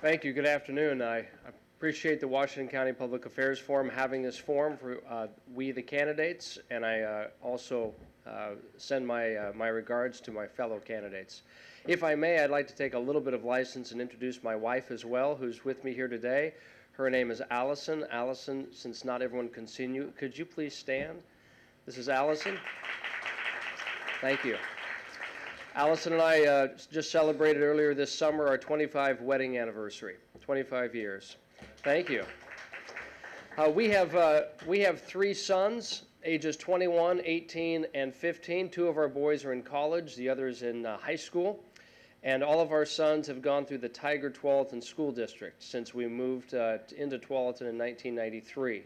Thank you. Good afternoon. I appreciate the Washington County Public Affairs Forum having this forum for we the candidates, and I also send my regards to my fellow candidates. If I may, I'd like to take a little bit of license and introduce my wife as well, who's with me here today. Her name is Allison. Allison, since not everyone can see you, could you please stand? This is Allison. Thank you. Allison and I just celebrated earlier this summer our 25 wedding anniversary, 25 years. Thank you. We have 3 sons, ages 21, 18, and 15. 2 of our boys are in college, the others in high school. And all of our sons have gone through the Tiger Tualatin School District since we moved into Tualatin in 1993.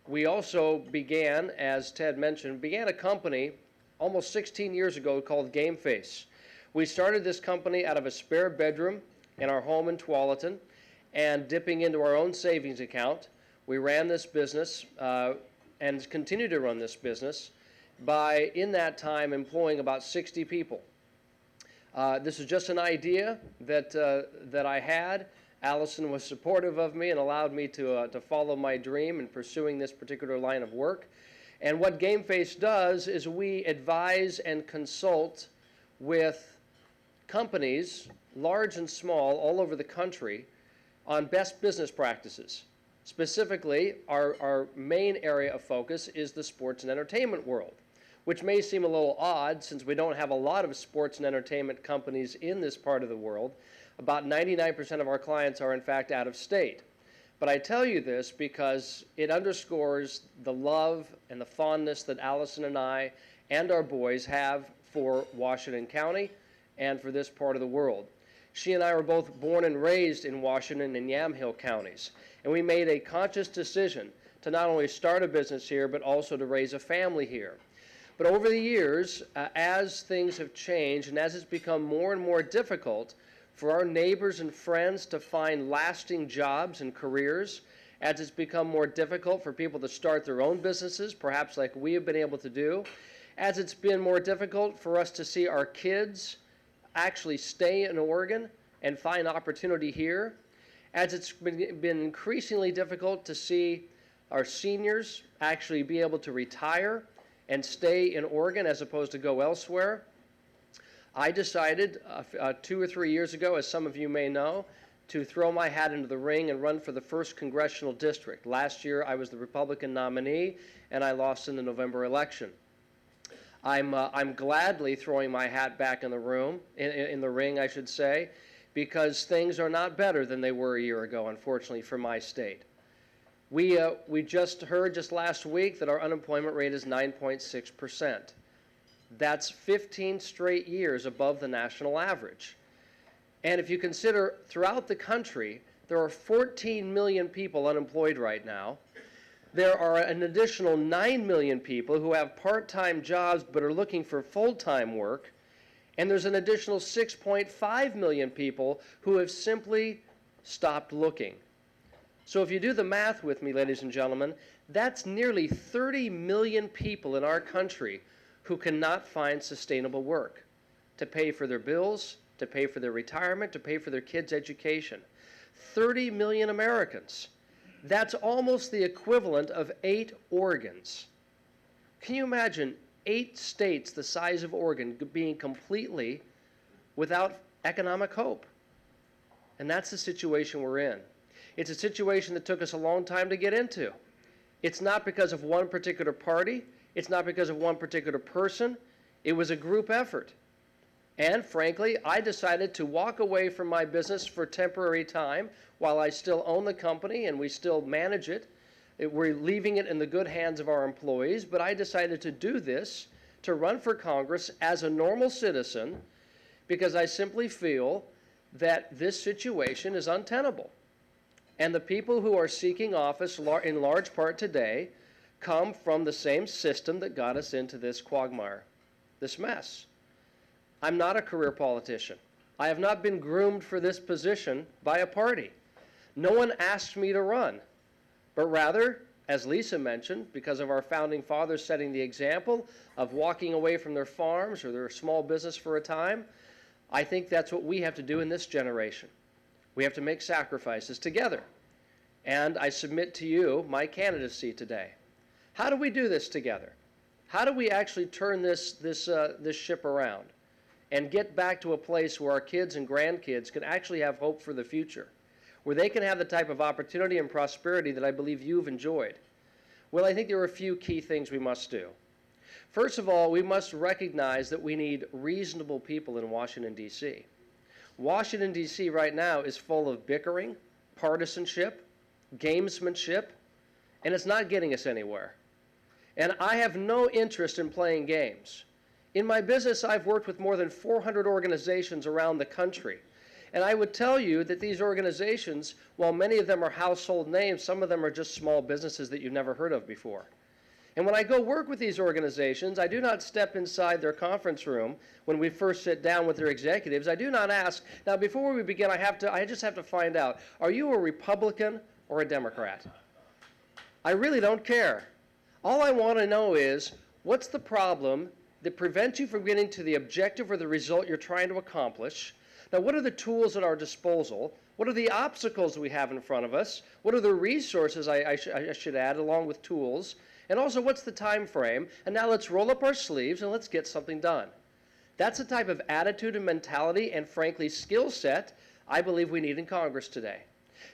We also began, as Ted mentioned, a company almost 16 years ago called Game Face. We started this company out of a spare bedroom in our home in Tualatin and dipping into our own savings account. We ran this business and continue to run this business by, in that time, employing about 60 people. This is just an idea that I had. Allison was supportive of me and allowed me to follow my dream in pursuing this particular line of work. And what Game Face does is we advise and consult with companies, large and small, all over the country, on best business practices. Specifically, our main area of focus is the sports and entertainment world, which may seem a little odd since we don't have a lot of sports and entertainment companies in this part of the world. About 99% of our clients are, in fact, out of state. But I tell you this because it underscores the love and the fondness that Allison and I and our boys have for Washington County and for this part of the world. She and I were both born and raised in Washington and Yamhill counties, and we made a conscious decision to not only start a business here, but also to raise a family here. But over the years, as things have changed and as it's become more and more difficult for our neighbors and friends to find lasting jobs and careers, as it's become more difficult for people to start their own businesses, perhaps like we have been able to do, as it's been more difficult for us to see our kids actually stay in Oregon and find opportunity here, as it's been increasingly difficult to see our seniors actually be able to retire and stay in Oregon as opposed to go elsewhere, I decided 2 or 3 years ago, as some of you may know, to throw my hat into the ring and run for the 1st Congressional District. Last year, I was the Republican nominee, and I lost in the November election. I'm gladly throwing my hat back in the ring, I should say, because things are not better than they were a year ago, unfortunately, for my state. We just heard just last week that our unemployment rate is 9.6%. That's 15 straight years above the national average. And if you consider throughout the country, there are 14 million people unemployed right now. There are an additional 9 million people who have part-time jobs but are looking for full-time work. And there's an additional 6.5 million people who have simply stopped looking. So if you do the math with me, ladies and gentlemen, that's nearly 30 million people in our country who cannot find sustainable work to pay for their bills, to pay for their retirement, to pay for their kids' education. 30 million Americans. That's almost the equivalent of 8 Oregons. Can you imagine 8 states the size of Oregon being completely without economic hope? And that's the situation we're in. It's a situation that took us a long time to get into. It's not because of one particular party. It's not because of one particular person. It was a group effort. And frankly, I decided to walk away from my business for temporary time while I still own the company and we still manage it. We're leaving it in the good hands of our employees, but I decided to do this, to run for Congress as a normal citizen, because I simply feel that this situation is untenable. And the people who are seeking office in large part today come from the same system that got us into this quagmire, this mess. I'm not a career politician. I have not been groomed for this position by a party. No one asked me to run, but rather as Lisa mentioned, because of our founding fathers setting the example of walking away from their farms or their small business for a time, I think that's what we have to do in this generation. We have to make sacrifices together. And I submit to you my candidacy today. How do we do this together? How do we actually turn this ship around and get back to a place where our kids and grandkids can actually have hope for the future, where they can have the type of opportunity and prosperity that I believe you've enjoyed? Well, I think there are a few key things we must do. First of all, we must recognize that we need reasonable people in Washington, D.C. Washington, D.C. right now is full of bickering, partisanship, gamesmanship, and it's not getting us anywhere. And I have no interest in playing games. In my business, I've worked with more than 400 organizations around the country. And I would tell you that these organizations, while many of them are household names, some of them are just small businesses that you've never heard of before. And when I go work with these organizations, I do not step inside their conference room when we first sit down with their executives. I do not ask, now before we begin, I just have to find out, are you a Republican or a Democrat? I really don't care. All I want to know is, what's the problem that prevents you from getting to the objective or the result you're trying to accomplish? Now, what are the tools at our disposal? What are the obstacles we have in front of us? What are the resources I should add along with tools? And also, what's the time frame? And now let's roll up our sleeves and let's get something done. That's the type of attitude and mentality and, frankly, skill set I believe we need in Congress today.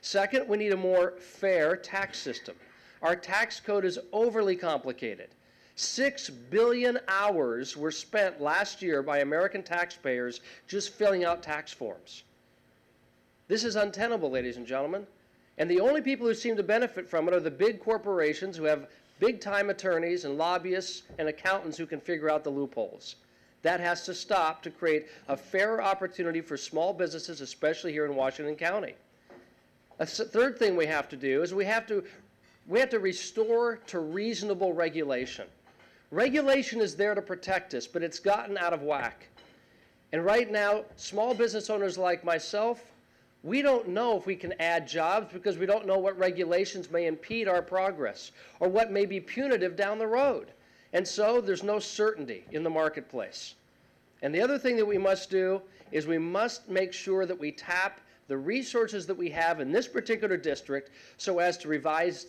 Second, we need a more fair tax system. Our tax code is overly complicated. 6 billion hours were spent last year by American taxpayers just filling out tax forms. This is untenable, ladies and gentlemen. And the only people who seem to benefit from it are the big corporations who have big-time attorneys and lobbyists and accountants who can figure out the loopholes. That has to stop to create a fairer opportunity for small businesses, especially here in Washington County. A third thing we have to do is we have to restore to reasonable regulation. Regulation is there to protect us, but it's gotten out of whack. And right now, small business owners like myself, we don't know if we can add jobs because we don't know what regulations may impede our progress or what may be punitive down the road. And so there's no certainty in the marketplace. And the other thing that we must do is we must make sure that we tap the resources that we have in this particular district so as to revitalize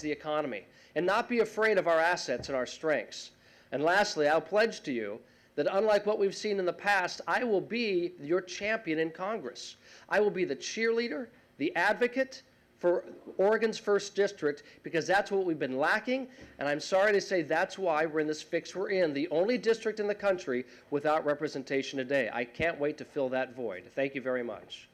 the economy and not be afraid of our assets and our strengths. And lastly, I'll pledge to you that unlike what we've seen in the past, I will be your champion in Congress. I will be the cheerleader, the advocate for Oregon's 1st District, because that's what we've been lacking, and I'm sorry to say that's why we're in this fix we're in, the only district in the country without representation today. I can't wait to fill that void. Thank you very much.